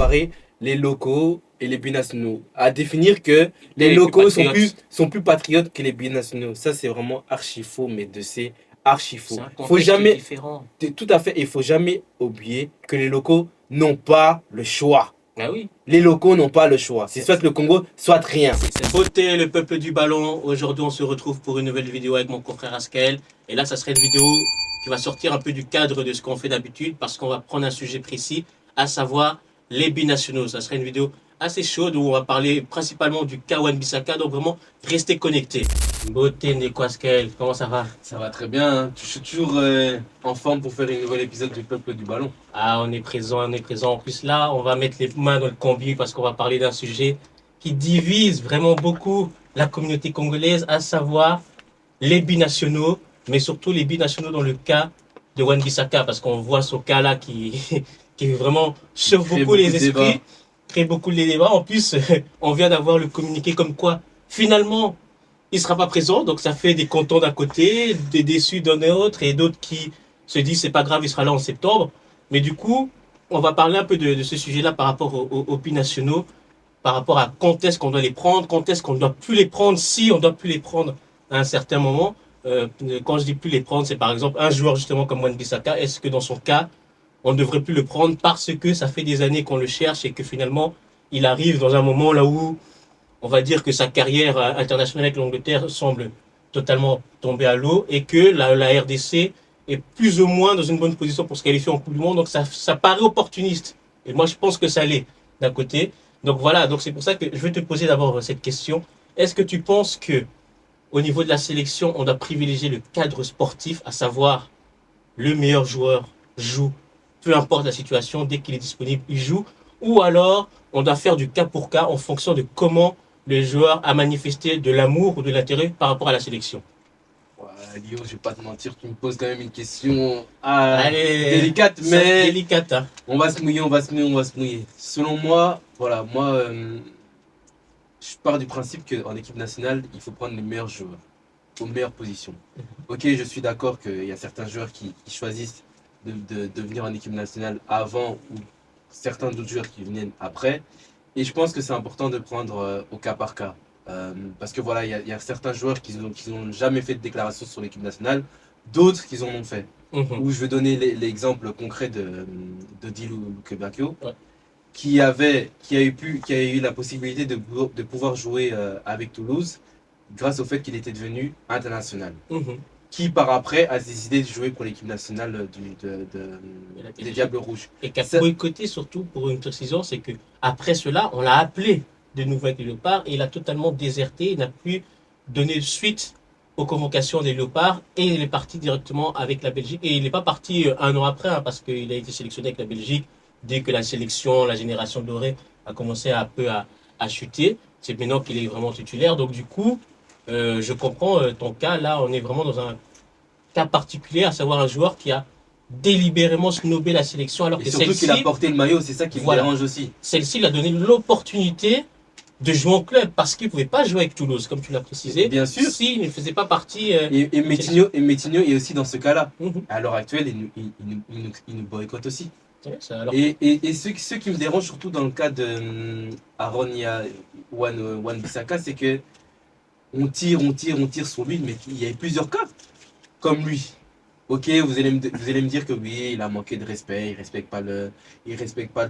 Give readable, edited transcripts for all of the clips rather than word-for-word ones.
comparer les locaux et les binationaux, à définir que les Les locaux plus patriotes. sont plus patriotes que les binationaux. Ça, c'est vraiment archi faux, mais de c'est archi C'est faux. un Faut contexte jamais, différent. tout à fait, il faut jamais oublier que les locaux n'ont pas le choix. Ah oui. Les locaux n'ont pas le choix. C'est soit le Congo, soit rien. C'est beauté, le peuple du ballon. Aujourd'hui, on se retrouve pour une nouvelle vidéo avec mon confrère Askel. Et là, ça serait une vidéo qui va sortir un peu du cadre de ce qu'on fait d'habitude parce qu'on va prendre un sujet précis, à savoir les binationaux. Ça serait une vidéo assez chaude où on va parler principalement du cas Wan-Bissaka. Donc vraiment, restez connectés. Beauté, Neko Askel, comment ça va? Ça va très bien. Hein. Je suis toujours en forme pour faire un nouvel épisode du peuple du ballon. Ah, on est présent, on est présent. En plus, là, on va mettre les mains dans le combi parce qu'on va parler d'un sujet qui divise vraiment beaucoup la communauté congolaise, à savoir les binationaux, mais surtout les binationaux dans le cas de Wan-Bissaka, parce qu'on voit ce cas-là qui vraiment chauffe beaucoup les esprits, crée beaucoup les débats. En plus, on vient d'avoir le communiqué comme quoi, finalement, il ne sera pas présent, donc ça fait des contents d'un côté, des déçus d'un autre, et d'autres qui se disent c'est pas grave, il sera là en septembre. Mais du coup, on va parler un peu de ce sujet-là par rapport aux binationaux, par rapport à quand est-ce qu'on doit les prendre, quand est-ce qu'on ne doit plus les prendre, si on ne doit plus les prendre à un certain moment. Quand je dis plus les prendre, c'est par exemple un joueur justement comme Wan-Bissaka, est-ce que dans son cas, on ne devrait plus le prendre parce que ça fait des années qu'on le cherche et que finalement, il arrive dans un moment là où on va dire que sa carrière internationale avec l'Angleterre semble totalement tomber à l'eau et que la RDC est plus ou moins dans une bonne position pour se qualifier en Coupe du Monde. Donc ça paraît opportuniste. Et moi, je pense que ça l'est d'un côté. Donc voilà, donc c'est pour ça que je vais te poser d'abord cette question. Est-ce que tu penses que au niveau de la sélection, on doit privilégier le cadre sportif, à savoir le meilleur joueur joue, peu importe la situation, dès qu'il est disponible, il joue, ou alors on doit faire du cas pour cas en fonction de comment le joueur a manifesté de l'amour ou de l'intérêt par rapport à la sélection. Ouais, Lio, je vais pas te mentir, tu me poses quand même une question Allez, délicate, mais délicate, hein. on va se mouiller, on va se mouiller, on va se mouiller. Selon moi, voilà, moi, je pars du principe qu'en équipe nationale, il faut prendre les meilleurs joueurs, aux meilleures positions. Ok, je suis d'accord qu'il y a certains joueurs qui choisissent de venir en équipe nationale avant ou certains d'autres joueurs qui viennent après. Et je pense que c'est important de prendre au cas par cas. Parce que voilà, il y a certains joueurs qui n'ont jamais fait de déclaration sur l'équipe nationale, d'autres qui en ont fait. Où je vais donner l'exemple concret de Dilou Kebakio, Ouais. qui a eu la possibilité de pouvoir jouer avec Toulouse grâce au fait qu'il était devenu international. Qui par après a décidé de jouer pour l'équipe nationale des Diables Rouges. Et qui a boycotté surtout, pour une précision, c'est que après cela, on l'a appelé de nouveau avec les Léopards et il a totalement déserté, il n'a plus donné suite aux convocations des Léopards et il est parti directement avec la Belgique. Et il n'est pas parti un an après, hein, parce qu'il a été sélectionné avec la Belgique dès que la sélection, la génération dorée a commencé un peu à chuter. C'est maintenant qu'il est vraiment titulaire. Donc du coup, je comprends ton cas. Là, on est vraiment dans un cas particulier, à savoir un joueur qui a délibérément snobé la sélection alors Et que surtout qu'il a porté le maillot, c'est ça qui me dérange aussi. Celle-ci lui a donné l'opportunité de jouer en club parce qu'il ne pouvait pas jouer avec Toulouse, comme tu l'as précisé. Bien sûr. S'il ne faisait pas partie. Et Metinho est aussi dans ce cas-là. À l'heure actuelle, il nous boycotte aussi. Ouais, alors... Et ce qui me dérange surtout dans le cas de Aronia Wan-Bissaka, c'est que on tire sur lui, mais il y a plusieurs cas comme lui. Ok, vous allez me dire que oui, il a manqué de respect, il respecte pas le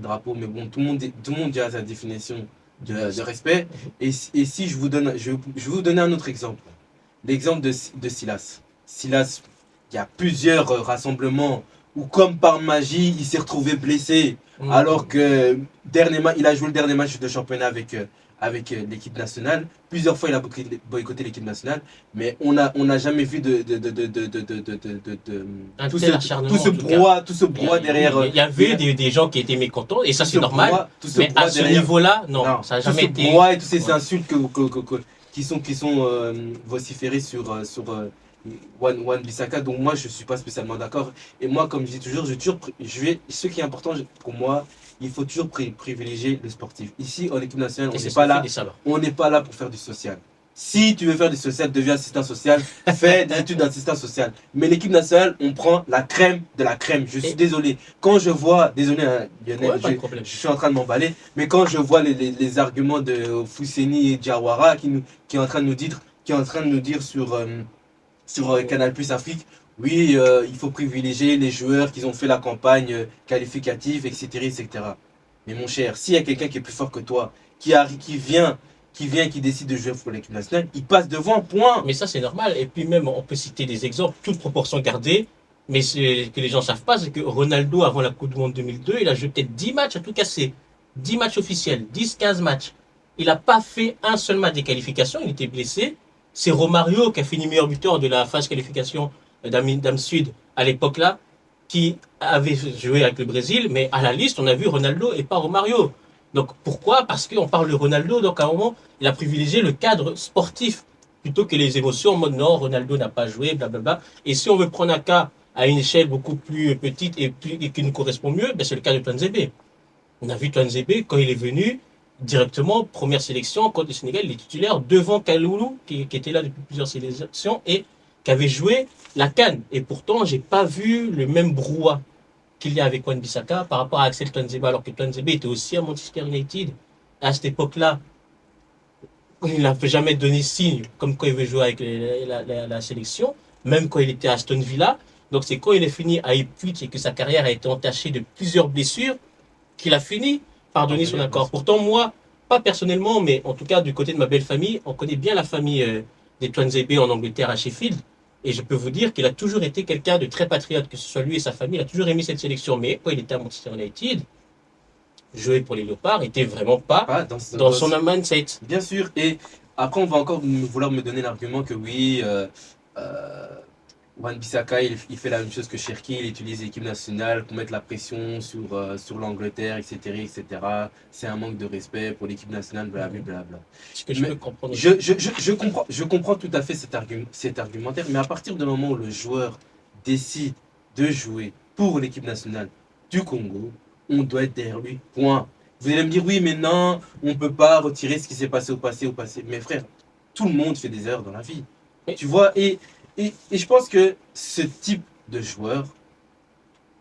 drapeau, mais bon, tout le monde a sa définition de respect. Et si je vais vous donner un autre exemple, l'exemple de Silas. Silas, il y a plusieurs rassemblements où, comme par magie, il s'est retrouvé blessé, alors que il a joué le dernier match de championnat avec l'équipe nationale. Plusieurs fois, il a boycotté l'équipe nationale, mais on n'a jamais vu tout ce brouhaha derrière. Il y avait des gens qui étaient mécontents, et ça c'est normal, mais à ce niveau-là, non, ça n'a jamais été... Tout ce brouhaha et toutes ces insultes qui sont vociférées sur Wan-Bissaka, donc moi je suis pas spécialement d'accord. Et moi, comme je dis toujours, ce qui est important pour moi, il faut toujours privilégier le sportif. Ici, en équipe nationale, on n'est pas là pour faire du social. Si tu veux faire du social, deviens assistant social, fais des études d'assistant social. Mais l'équipe nationale, on prend la crème de la crème. Je suis Et- désolé. Quand je vois, désolé hein, Lionel, Ouais, pas de problème. je suis en train de m'emballer, mais quand je vois les arguments de Fousseni et Diawara qui est en train de nous dire, qui est en train de nous dire sur Canal Plus Afrique, oui, il faut privilégier les joueurs qui ont fait la campagne qualificative, etc., etc. Mais mon cher, s'il y a quelqu'un qui est plus fort que toi, qui décide de jouer pour l'équipe nationale, il passe devant, point. Mais ça, c'est normal. Et puis même, on peut citer des exemples, toute proportion gardée. Mais ce que les gens ne savent pas, c'est que Ronaldo, avant la Coupe du Monde 2002, il a joué peut-être 10 matchs à tout casser. 10 matchs officiels, 10-15 matchs. Il n'a pas fait un seul match des qualifications, il était blessé. C'est Romario qui a fini meilleur buteur de la phase qualification d'Am Sud à l'époque là, qui avait joué avec le Brésil, mais à la liste, on a vu Ronaldo et pas Romario. Donc pourquoi? Parce qu'on parle de Ronaldo, donc à un moment, il a privilégié le cadre sportif plutôt que les émotions en mode non, Ronaldo n'a pas joué, blablabla. Et si on veut prendre un cas à une échelle beaucoup plus petite et qui nous correspond mieux, ben c'est le cas de Tuanzebe. On a vu Tuanzebe quand il est venu directement, première sélection contre le Sénégal, il est titulaire devant Kaloulou qui était là depuis plusieurs sélections et qui avait joué la CAN. Et pourtant, j'ai pas vu le même brouhaha qu'il y a avec Wan-Bissaka par rapport à Axel Tuanzebe, alors que Tuanzebe était aussi à Manchester United. À cette époque-là, il n'a jamais donné signe comme quand il veut jouer avec la sélection, même quand il était à Aston Villa. Donc c'est quand il est fini à Ipswich et que sa carrière a été entachée de plusieurs blessures qu'il a fini par donner son accord. Pourtant, moi, pas personnellement, mais en tout cas du côté de ma belle famille, on connaît bien la famille des Tuanzebe en Angleterre à Sheffield. Et je peux vous dire qu'il a toujours été quelqu'un de très patriote, que ce soit lui et sa famille, il a toujours aimé cette sélection. Mais quand il était à Manchester United, jouer pour les Léopards, était vraiment pas Pas dans son mindset. Bien sûr. Et après, on va encore vouloir me donner l'argument que oui, euh, Wan-Bissaka, il fait la même chose que Cherki, il utilise l'équipe nationale pour mettre la pression sur l'Angleterre, etc., etc. C'est un manque de respect pour l'équipe nationale, blablabla. Ce que je Mais peux comprendre. je comprends tout à fait cet argumentaire, mais à partir du moment où le joueur décide de jouer pour l'équipe nationale du Congo, on doit être derrière lui, point. Vous allez me dire, oui, mais non, on ne peut pas retirer ce qui s'est passé au passé. Mais frère, tout le monde fait des erreurs dans la vie. Mais- Tu vois, et je pense que ce type de joueur,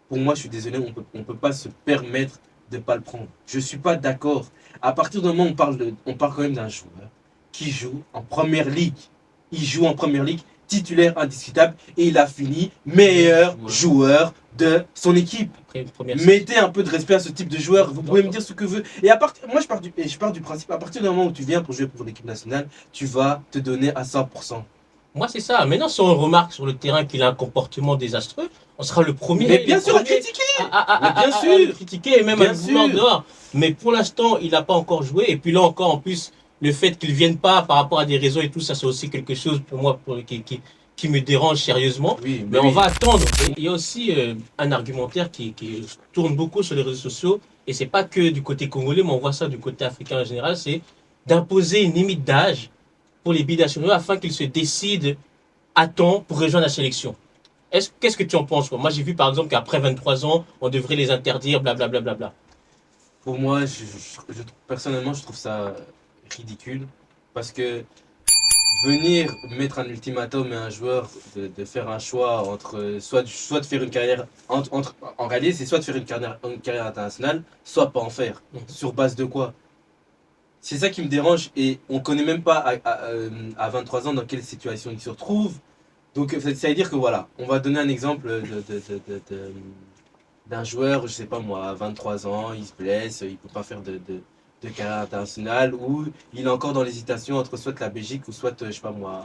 pour moi, je suis désolé, on peut pas se permettre de ne pas le prendre. Je ne suis pas d'accord. À partir du moment où on parle quand même d'un joueur qui joue en première ligue. Il joue en première ligue, titulaire indiscutable, et il a fini meilleur joueur de son équipe. Après, première Mettez un peu de respect à ce type de joueur. Vous pouvez me dire ce que vous voulez. Et moi, je pars du principe, à partir du moment où tu viens pour jouer pour l'équipe nationale, tu vas te donner à 100%. Moi, c'est ça. Maintenant, si on remarque sur le terrain qu'il a un comportement désastreux, on sera le premier, Mais bien le sûr, à premier critiquer. à Mais bien le sûr. critiquer et même Bien à le vouloir sûr. dehors. Mais pour l'instant, il n'a pas encore joué. Et puis là encore, en plus, le fait qu'il ne vienne pas par rapport à des réseaux et tout, ça c'est aussi quelque chose pour moi qui me dérange sérieusement. Oui, Mais on oui. va attendre. Et il y a aussi un argumentaire qui tourne beaucoup sur les réseaux sociaux. Et c'est pas que du côté congolais, mais on voit ça du côté africain en général. C'est d'imposer une limite d'âge pour les binationaux afin qu'ils se décident à temps pour rejoindre la sélection. Qu'est-ce que tu en penses, quoi? Moi, j'ai vu par exemple qu'après 23 ans, on devrait les interdire, blablabla. Bla, bla, bla. Pour moi, personnellement, je trouve ça ridicule. Parce que venir mettre un ultimatum à un joueur de faire un choix entre soit de faire une carrière en réalité c'est soit de faire une carrière internationale, soit pas en faire. Sur base de quoi? C'est ça qui me dérange et on connaît même pas à 23 ans dans quelle situation il se retrouve. Donc ça veut dire que voilà, on va donner un exemple d'un joueur, je sais pas moi, à 23 ans, il se blesse, il peut pas faire de carrière internationale ou il est encore dans l'hésitation entre soit la Belgique ou soit, je sais pas moi,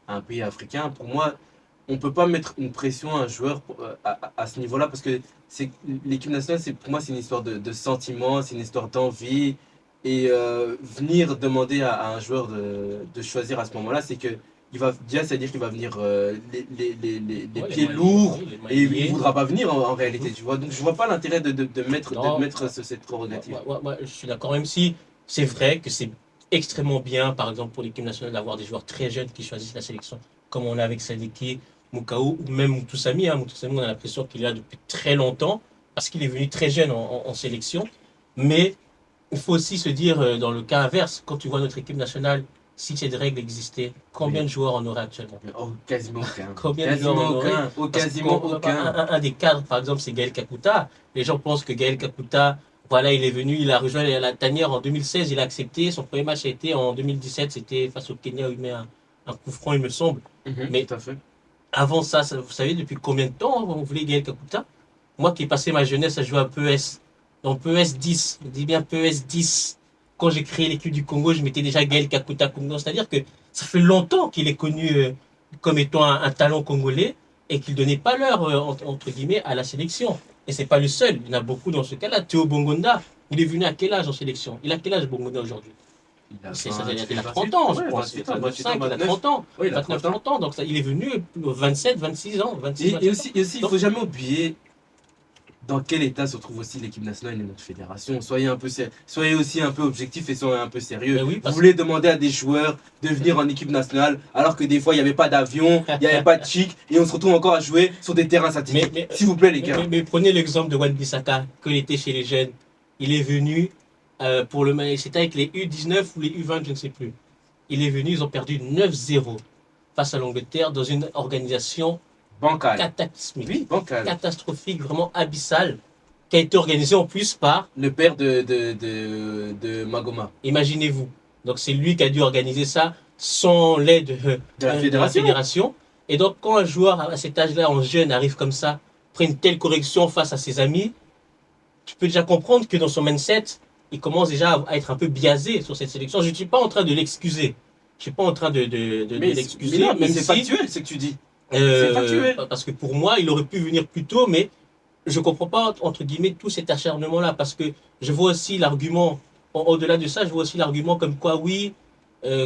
un pays africain. Pour moi, on peut pas mettre une pression à un joueur à ce niveau-là parce que l'équipe nationale, pour moi, c'est une histoire de sentiments, c'est une histoire d'envie. Et venir demander à un joueur de choisir à ce moment-là, c'est que déjà, c'est-à-dire qu'il va venir les Ouais, pieds mains liées, lourds oui, les mains et il liées. ne voudra pas venir en réalité, tu vois. Donc je vois pas l'intérêt Non, de mettre cette prérogative. moi, je suis d'accord, même si c'est vrai que c'est extrêmement bien, par exemple, pour l'équipe nationale, d'avoir des joueurs très jeunes qui choisissent la sélection, comme on a avec Sadiki, Moukao, ou même Moutoussamy. Moutoussamy, on a l'impression qu'il est là depuis très longtemps, parce qu'il est venu très jeune en sélection. Mais il faut aussi se dire, dans le cas inverse, quand tu vois notre équipe nationale si cette règle existait, combien de joueurs on aurait actuellement? Oh, quasiment aucun. Combien de joueurs Quasiment on aurait? aucun. Oh, Parce quasiment qu'on- aucun. un des cadres, par exemple, c'est Gaël Kakuta. Les gens pensent que Gaël Kakuta, voilà, il est venu, il a rejoint la tanière en 2016, il a accepté. Son premier match a été en 2017, c'était face au Kenya où il met un coup franc, il me semble. Mais Tout à fait. avant ça, vous savez depuis combien de temps on voulait Gaël Kakuta? Moi qui ai passé ma jeunesse à jouer à PES, donc PES 10, je dis bien PES 10. Quand j'ai créé l'équipe du Congo, je mettais déjà Gaël Kakuta Congo. C'est-à-dire que ça fait longtemps qu'il est connu comme étant un talent congolais et qu'il donnait pas l'heure, entre guillemets, à la sélection. Et c'est pas le seul. Il y en a beaucoup dans ce cas-là. Théo Bongonda, il est venu à quel âge en sélection? Il a quel âge Bongonda aujourd'hui? Il a 30 ans, je pense. Il a 25, il a 30 ans. Oui, il a 29, 30 ans. 30 ans. Donc ça, il est venu 27, 26 ans. 26, Et 27 aussi, il ne faut jamais oublier dans quel état se trouve aussi l'équipe nationale et notre fédération. Soyez aussi un peu objectifs et soyez un peu sérieux. Mais oui, Vous parce voulez demander à des joueurs de venir en équipe nationale alors que des fois il n'y avait pas d'avion, il n'y avait pas de chic et on se retrouve encore à jouer sur des terrains synthétiques. Mais- S'il vous plaît les gars. Mais prenez l'exemple de Wan-Bissaka, quand il était chez les jeunes. Il est venu pour le match, c'était avec les U19 ou les U20, je ne sais plus. Il est venu, ils ont perdu 9-0 face à l'Angleterre dans une organisation Bancal. cataclysmique, Oui, bancal. catastrophique, vraiment abyssale, qui a été organisée en plus par, Le père de Magoma. imaginez-vous. Donc c'est lui qui a dû organiser ça sans l'aide De la fédération. fédération. Et donc quand un joueur à cet âge-là, en jeune, arrive comme ça, prend une telle correction face à ses amis, tu peux déjà comprendre que dans son mindset, il commence déjà à être un peu biaisé sur cette sélection. Je ne suis pas en train de l'excuser. Je ne suis pas en train de l'excuser, mais non, mais même c'est si, factuel ce que tu dis. c'est factuel. parce que pour moi, il aurait pu venir plus tôt, mais je ne comprends pas, entre guillemets, tout cet acharnement-là, parce que je vois aussi l'argument, au-delà de ça, je vois aussi l'argument comme quoi, oui,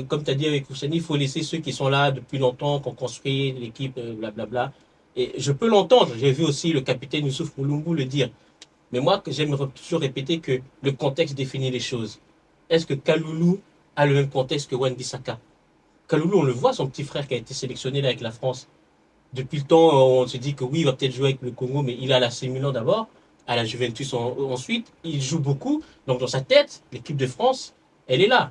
comme tu as dit avec Oussani, il faut laisser ceux qui sont là depuis longtemps, qui ont construit l'équipe, blablabla. Et je peux l'entendre. J'ai vu aussi le capitaine Youssouf Moulumbu le dire. Mais moi, j'aime toujours répéter que le contexte définit les choses. Est-ce que Kaloulou a le même contexte que Wan-Bissaka? Kaloulou, on le voit, son petit frère qui a été sélectionné là avec la France. Depuis le temps, on se dit que oui, il va peut-être jouer avec le Congo, mais il a la Milan d'abord, à la Juventus ensuite. Il joue beaucoup. Donc dans sa tête, l'équipe de France, elle est là.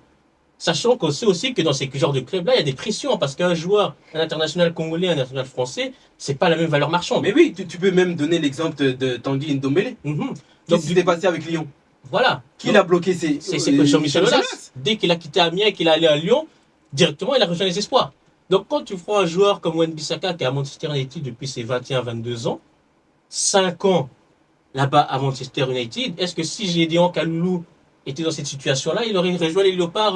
Sachant qu'on sait aussi que dans ces genres de clubs-là, il y a des pressions, parce qu'un joueur, un international congolais, un international français, c'est pas la même valeur marchande. Mais oui, tu peux même donner l'exemple de Tanguy Ndombele. Mhm. Qu'est-ce qui s'est passé avec Lyon? Voilà. Qui l'a bloqué? C'est C'est Jean-Michel Aulas. Dès qu'il a quitté Amiens et qu'il est allé à Lyon, directement, il a rejoint les espoirs. Donc, quand tu prends un joueur comme Wan-Bissaka qui est à Manchester United depuis ses 21-22 ans, 5 ans là-bas à Manchester United, est-ce que si Gédéon Kaloulou était dans cette situation-là, il aurait rejoint les Léopards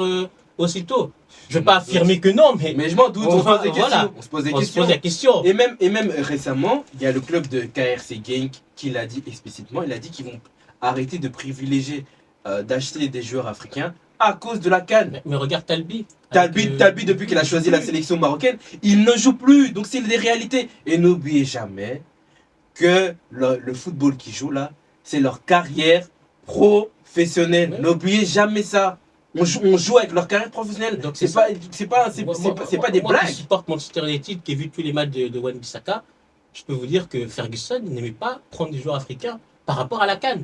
aussitôt? Je ne vais pas affirmer que non, mais je m'en doute, on se pose des questions. voilà. On se pose des on se questions. pose la question. Et même récemment, il y a le club de KRC Genk qui l'a dit explicitement. Il a dit qu'ils vont arrêter de privilégier d'acheter des joueurs africains à cause de la CAN. Mais regarde Talbi. Talbi, depuis qu'il a choisi la sélection marocaine, il ne joue plus. Donc c'est des réalités. Et n'oubliez jamais que le football qu'ils jouent là, c'est leur carrière professionnelle. Ouais. N'oubliez jamais ça. On joue avec leur carrière professionnelle. Donc C'est pas des Moi blagues. qui supporte Manchester United, qui ai vu tous les matchs de Wan-Bissaka, je peux vous dire que Ferguson n'aimait pas prendre des joueurs africains par rapport à la CAN.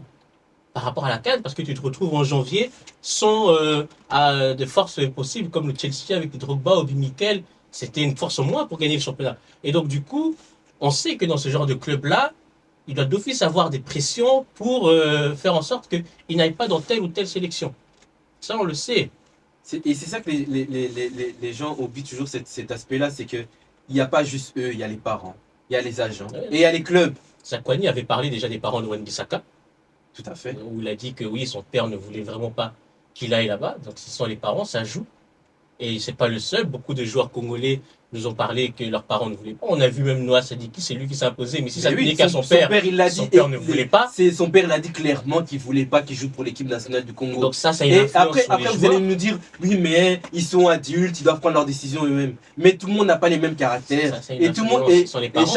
Par rapport à la CAN, parce que tu te retrouves en janvier sans de force possible, comme le Chelsea avec Drogba ou Mikel, c'était une force en moins pour gagner le championnat. Et donc du coup, on sait que dans ce genre de club-là, il doit d'office avoir des pressions pour faire en sorte qu'il n'aille pas dans telle ou telle sélection. Ça, on le sait. Et c'est ça que les gens oublient toujours cet aspect-là, c'est qu'il n'y a pas juste eux, il y a les parents, il y a les agents, Ouais. et il y a les clubs. Zakwani avait parlé déjà des parents de Wan-Bissaka, Tout à fait. où il a dit que oui, son père ne voulait vraiment pas qu'il aille là-bas. Donc ce sont les parents, ça joue. Et c'est pas le seul. Beaucoup de joueurs congolais nous ont parlé que leurs parents ne voulaient pas. On a vu même Noah Sadiki, c'est lui qui s'est imposé. Mais si ça Mais oui, tenait qu'à son père, il l'a son dit, père ne voulait pas. Son père l'a dit clairement qu'il ne voulait pas qu'il joue pour l'équipe nationale du Congo. Donc ça a une Et influence après, sur les vous joueurs. allez nous dire, oui, mais ils sont adultes, ils doivent prendre leurs décisions eux-mêmes. Mais tout le monde n'a pas les mêmes caractères. Ça a une Et tout le monde, influence sur les et parents.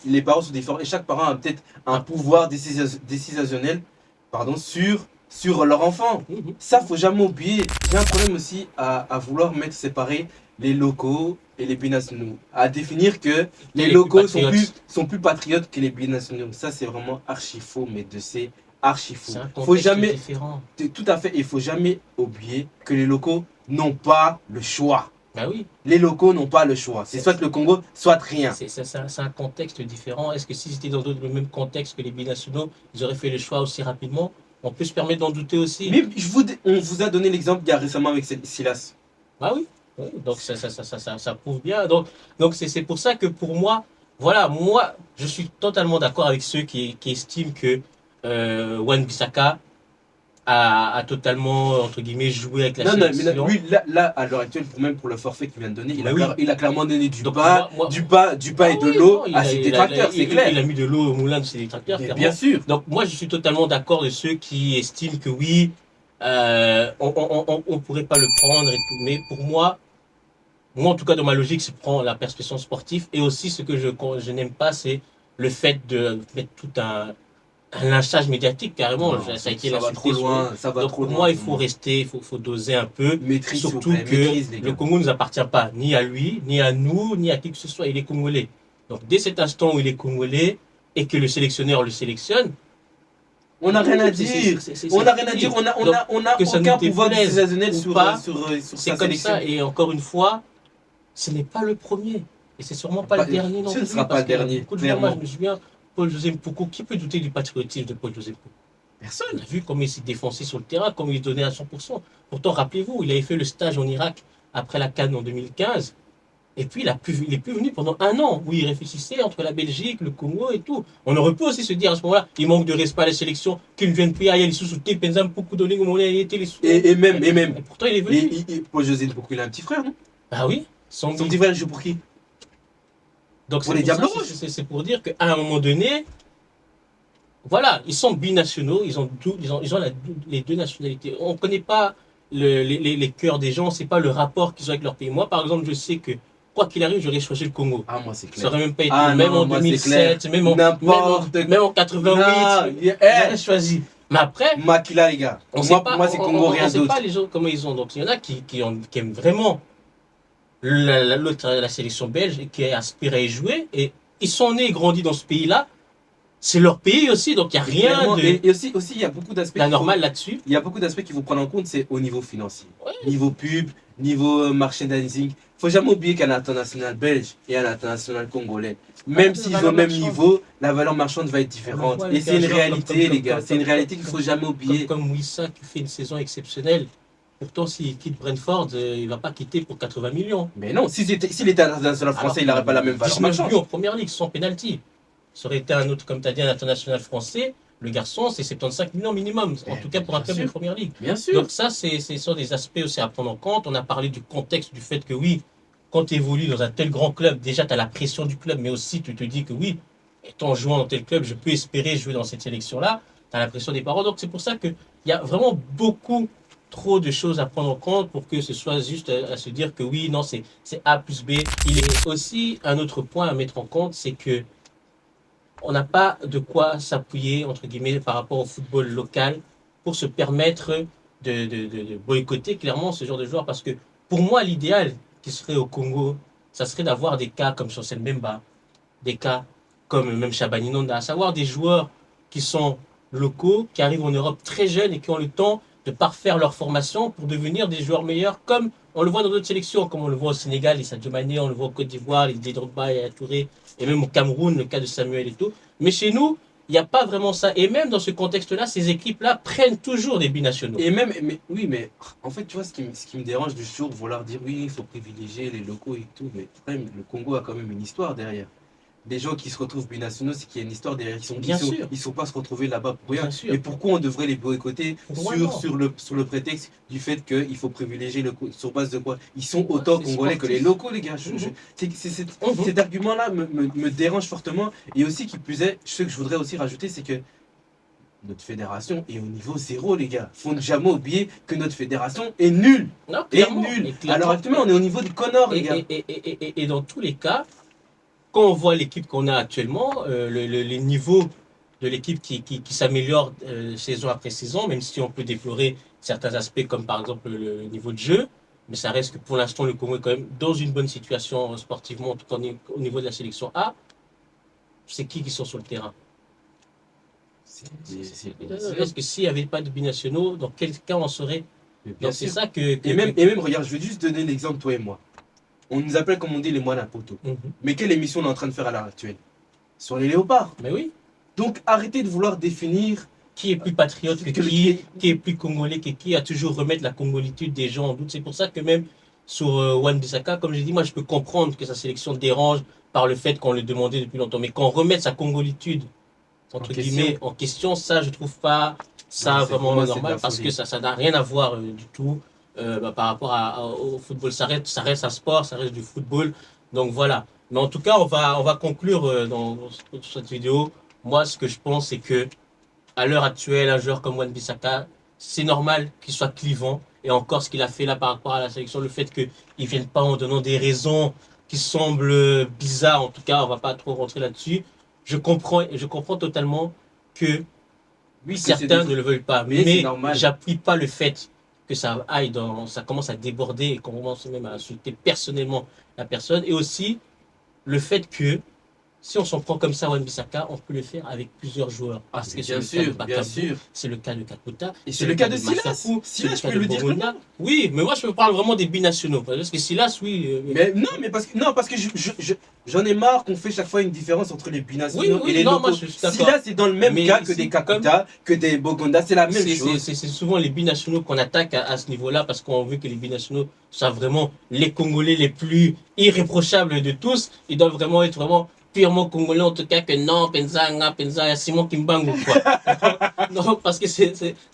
les parents sont différents. Et chaque parent a peut-être un pouvoir décisionnel, sur leur enfant. Mhm. Ça, faut jamais oublier. J'ai un problème aussi à vouloir mettre séparer les locaux et les binationaux. À définir que les les locaux plus sont plus patriotes que les binationaux. Ça, c'est vraiment archi faux, mais de ces archi faux. C'est un Faut contexte jamais, différent. tout à fait, il faut jamais oublier que les locaux n'ont pas le choix. Bah oui, Les locaux n'ont pas le choix. C'est soit le Congo, soit rien. c'est un contexte différent. Est-ce que si c'était dans le même contexte que les binationaux, ils auraient fait le choix aussi rapidement? On peut se permettre d'en douter aussi. Mais on vous a donné l'exemple il y a récemment avec Silas. Ah oui, oui, donc ça prouve bien. Donc c'est pour ça que pour moi, voilà, moi, je suis totalement d'accord avec ceux qui estiment que Wan-Bissaka a totalement, entre guillemets, joué avec la Non, non, mais sélection. lui, là, à l'heure actuelle, même pour le forfait qu'il vient de donner, Mais oui. il a clairement donné du Donc, pain, moi- du pain et de oui, l'eau non, à ses détracteurs, c'est clair. Il a mis de l'eau au moulin de ses détracteurs, Mais clairement. bien sûr. Donc moi, je suis totalement d'accord de ceux qui estiment que oui, on pourrait pas le prendre et tout. Mais pour moi en tout cas dans ma logique, je prends la perspective sportive. Et aussi ce que je n'aime pas, c'est le fait de mettre tout un lynchage médiatique carrément. Non, Ça a été ça va l'insulté trop sur loin, ça va Donc trop pour loin. moi, il faut rester, faut doser un peu. Maîtrise, s'il vous Surtout plaît, que maîtrise, les le gars. Congo ne nous appartient pas, ni à lui, ni à nous, ni à qui que ce soit. Il est congolais. Donc dès cet instant où il est congolais et que le sélectionneur le sélectionne, On n'a rien à c'est- dire. c'est On n'a rien à fini. dire. On Donc, a que ça aucun nous pouvoir déplaise décisionnel ou sur pas, sur c'est sa comme sélection. ça. Et encore une fois, ce n'est pas le premier. Et c'est sûrement pas Pas- le dernier non ce ne plus. sera pas parce le qu'il y a dernier, beaucoup de gens, moi, clairement. je me souviens, Paul-José Mpoukou, qui peut douter du patriotisme de Paul-José Mpoukou? On Personne. a vu comment il s'est défoncé sur le terrain, comment il donnait à 100%. Pourtant, rappelez-vous, il avait fait le stage en Irak après la CAN en 2015. Et puis, il est plus venu pendant un an, où il réfléchissait entre la Belgique, le Congo et tout. On aurait pu aussi se dire à ce moment-là, il manque de respect à la sélection, qu'il ne vienne plus à les sous-souter, Penzam, beaucoup donné, comme on a été les sous. Et même, Et pourtant, il est venu. Paul José Mpoukou, il a un petit frère, non? Bah oui, Son petit frère, il joue pour qui? Donc Pour c'est les pour Diables ça, Rouges. c'est pour dire qu'à un moment donné, voilà, ils sont binationaux, ils ont les deux nationalités. On ne connaît pas les cœurs des gens, c'est pas le rapport qu'ils ont avec leur pays. Moi, par exemple, je sais que quoi qu'il arrive, j'aurais choisi le Congo. Ah, moi, c'est Ça clair. aurait même pas été, Ah, même non, en moi, c'est 2007, clair. même en N'importe quoi. 88, Non, j'aurais choisi. Mais après, Makila, les gars. on sait pas, Moi, c'est Congo, rien on sait d'autre. pas les gens comment ils ont. Donc il y en a qui aiment vraiment la sélection belge et qui aspirent à y jouer. Et ils sont nés et grandis dans ce pays-là. C'est leur pays aussi, donc il n'y a rien Clairement, de et aussi, il y a beaucoup d'aspects. anormal là-dessus. Il y a beaucoup d'aspects qu'il faut prendre en compte, c'est au niveau financier. Ouais. Niveau pub, niveau merchandising. Faut jamais oublier qu'un international belge et un international congolais, même s'ils ont le même niveau, la valeur marchande va être différente. Ouais, Et c'est une comme- réalité, comme- les gars. comme- C'est une comme- réalité qu'il faut jamais oublier. Comme Wissa qui fait une saison exceptionnelle. Pourtant, s'il quitte Brentford, il ne va pas quitter pour 80 millions. Mais non, s'il était international français, il n'aurait pas la même valeur 19 marchande. buts en première ligue sans penalty. Ça aurait été un autre, comme tu as dit, un international français. Le garçon, c'est 75 millions minimum, en tout cas pour un bien club de sûr. première ligue. Bien sûr. Donc ça, ce sont des aspects aussi à prendre en compte. On a parlé du contexte, du fait que oui, quand tu évolues dans un tel grand club, déjà tu as la pression du club, mais aussi tu te dis que oui, étant jouant dans tel club, je peux espérer jouer dans cette sélection-là. Tu as la pression des parents. Donc c'est pour ça qu'il y a vraiment beaucoup trop de choses à prendre en compte pour que ce soit juste à se dire que oui, non, c'est A plus B. Il est aussi un autre point à mettre en compte, c'est que on n'a pas de quoi s'appuyer, entre guillemets, par rapport au football local pour se permettre de boycotter clairement ce genre de joueurs. Parce que pour moi, l'idéal qui serait au Congo, ça serait d'avoir des cas comme Chancel Mbemba, des cas comme même Chabani Nonda, à savoir des joueurs qui sont locaux, qui arrivent en Europe très jeunes et qui ont le temps de parfaire leur formation pour devenir des joueurs meilleurs, comme on le voit dans d'autres sélections, comme on le voit au Sénégal, les Sadio Mané, on le voit au Côte d'Ivoire, les Drogba et Touré, et même au Cameroun, le cas de Samuel et tout. Mais chez nous, il n'y a pas vraiment ça. Et même dans ce contexte-là, ces équipes-là prennent toujours des binationaux. Et même, oui, mais en fait, tu vois, ce qui me dérange du jour, vouloir dire oui, il faut privilégier les locaux et tout, mais quand même, le Congo a quand même une histoire derrière. Les gens qui se retrouvent binationaux, c'est qu'il y a une histoire derrière. Bien sûr. Ils sont pas se retrouver là-bas pour rien. Bien sûr. Et pourquoi on devrait les boycotter Pourquoi non sur le prétexte du fait qu'il faut privilégier sur base de quoi? Ils sont autant c'est congolais que sportif. les locaux, les gars. Mhm. Cet argument-là me dérange fortement. Et aussi, qui plus est, ce que je voudrais aussi rajouter, c'est que notre fédération est au niveau zéro, les gars. Faut jamais oublier que notre fédération est nulle. Non, Est clairement. nulle. Et clairement. Alors actuellement, on est au niveau du Connor, les gars. Et dans tous les cas, quand on voit l'équipe qu'on a actuellement, les niveaux de l'équipe qui s'améliore saison après saison, même si on peut déplorer certains aspects comme par exemple le niveau de jeu, mais ça reste que pour l'instant le Congo est quand même dans une bonne situation sportivement, en tout cas au niveau de la sélection A. C'est qui sont sur le terrain? Est-ce que s'il n'y avait pas de binationaux, dans quel cas on serait? Bien Donc c'est sûr. ça Et même, regarde, je vais juste donner l'exemple, toi et moi. On nous appelle, comme on dit, les moines à poteau. Mhm. Mais quelle émission on est en train de faire à l'heure actuelle? Sur les léopards. Mais oui. Donc arrêtez de vouloir définir Qui est plus patriote que qui est plus congolais que qui, à toujours remettre la congolitude des gens en doute. C'est pour ça que même sur Wan-Bissaka, comme j'ai dit, moi je peux comprendre que sa sélection dérange par le fait qu'on le demandait depuis longtemps. Mais qu'on remette sa congolitude, entre guillemets, en question, ça je trouve pas ça Non, vraiment moi, normal parce que ça n'a rien à voir du tout par rapport au football. Ça reste un sport, ça reste du football. Donc voilà. Mais en tout cas, on va conclure dans cette vidéo. Moi, ce que je pense, c'est que à l'heure actuelle, un joueur comme Wan-Bissaka, c'est normal qu'il soit clivant. Et encore, ce qu'il a fait là par rapport à la sélection, le fait qu'il ne vienne pas en donnant des raisons qui semblent bizarres, en tout cas, on ne va pas trop rentrer là-dessus. Je comprends totalement que oui, certains ne le veulent pas. Mais j'appuie pas le fait que ça ça commence à déborder et qu'on commence même à insulter personnellement la personne. Et aussi, le fait que si on s'en prend comme ça à Wan-Bissaka, on peut le faire avec plusieurs joueurs. Parce que bien sûr, c'est le cas de Kakuta, et c'est le cas de Silas. Silas, je peux le dire. Oui, mais moi je me parle vraiment des binationaux. Parce que Silas, oui. Mais non, parce que j'en ai marre qu'on fait chaque fois une différence entre les binationaux et les locaux. Silas c'est dans le même cas que des Kakuta, que des Bogonda, c'est la même chose. C'est souvent les binationaux qu'on attaque à ce niveau-là parce qu'on veut que les binationaux soient vraiment les Congolais les plus irréprochables de tous. Ils doivent vraiment être purement congolais, en tout cas que non, Penza, Simon Kimbangu, quoi. Non, parce que c'est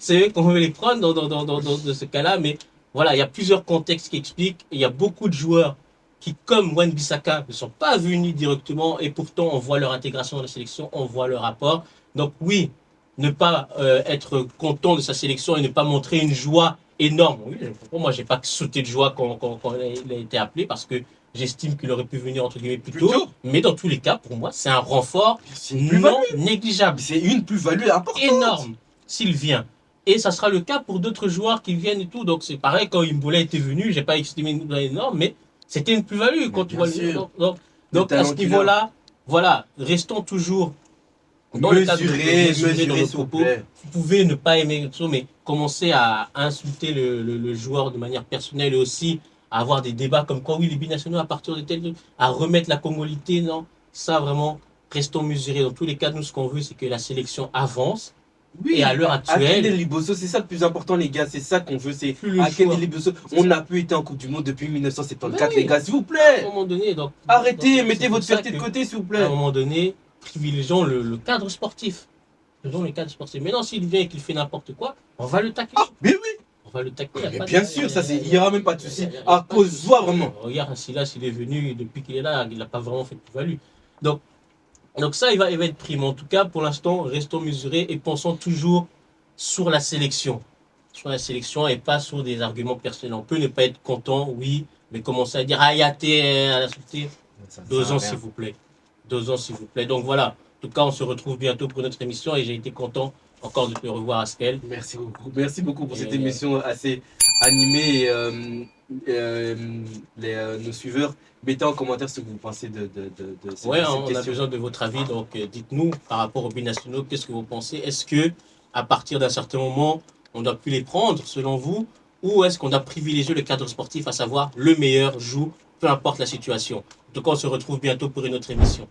eux qu'on veut les prendre dans ce cas-là, mais voilà, il y a plusieurs contextes qui expliquent, et il y a beaucoup de joueurs qui, comme Wan-Bissaka, ne sont pas venus directement, et pourtant on voit leur intégration dans la sélection, on voit leur rapport. Donc oui, ne pas être content de sa sélection et ne pas montrer une joie énorme. Oui, pour moi, j'ai pas sauté de joie quand il a été appelé, parce que j'estime qu'il aurait pu venir entre guillemets plus tôt. Mais dans tous les cas, pour moi, c'est un renfort non négligeable. C'est une plus-value importante. Énorme s'il vient. Et ça sera le cas pour d'autres joueurs qui viennent et tout. Donc c'est pareil, quand Imboula était venu, j'ai pas estimé une plus-value énorme, mais c'était une plus-value quand tu vois le. Donc à ce niveau-là, voilà, restons toujours dans le cadre de nos propos. Vous pouvez ne pas aimer ça, mais commencer à insulter le joueur de manière personnelle et aussi à avoir des débats comme quoi, oui, les binationaux à partir de tel, à remettre la congolité, non, ça vraiment, restons mesurés. Dans tous les cas, nous, ce qu'on veut, c'est que la sélection avance. Oui, et à l'heure actuelle. Akende Liboso, c'est ça le plus important, les gars, c'est ça qu'on veut, c'est Akende Liboso. On n'a plus été en Coupe du Monde depuis 1974, les gars, s'il vous plaît. À un moment donné, donc. Arrêtez, mettez votre fierté de côté, s'il vous plaît. À un moment donné, privilégions le cadre sportif. Privilégions le cadre sportif. Maintenant, s'il vient et qu'il fait n'importe quoi, on va le tacler. Ah, mais oui. On va le tacler. Mais bien sûr, ça, il n'y aura même pas de souci. À cause de toi, vraiment. Regarde, Silas, il est venu, depuis qu'il est là, il n'a pas vraiment fait de plus-value. Donc ça, il va être pris. Mais en tout cas, pour l'instant, restons mesurés et pensons toujours sur la sélection. Sur la sélection et pas sur des arguments personnels. On peut ne pas être content, oui, mais commencer à dire Ayaté, à l'insulter. 2 ans, s'il vous plaît. 2 ans, s'il vous plaît. Donc voilà. En tout cas, on se retrouve bientôt pour notre émission et j'ai été content encore de te revoir, Askel. Merci beaucoup. Merci beaucoup pour cette émission assez animée. Nos suiveurs, mettez en commentaire ce que vous pensez de cette question. On a besoin de votre avis. Donc, dites-nous par rapport aux binationaux, qu'est-ce que vous pensez? Est-ce que à partir d'un certain moment, on doit plus les prendre, selon vous, ou est-ce qu'on doit privilégier le cadre sportif, à savoir le meilleur joue, peu importe la situation? En tout cas, on se retrouve bientôt pour une autre émission.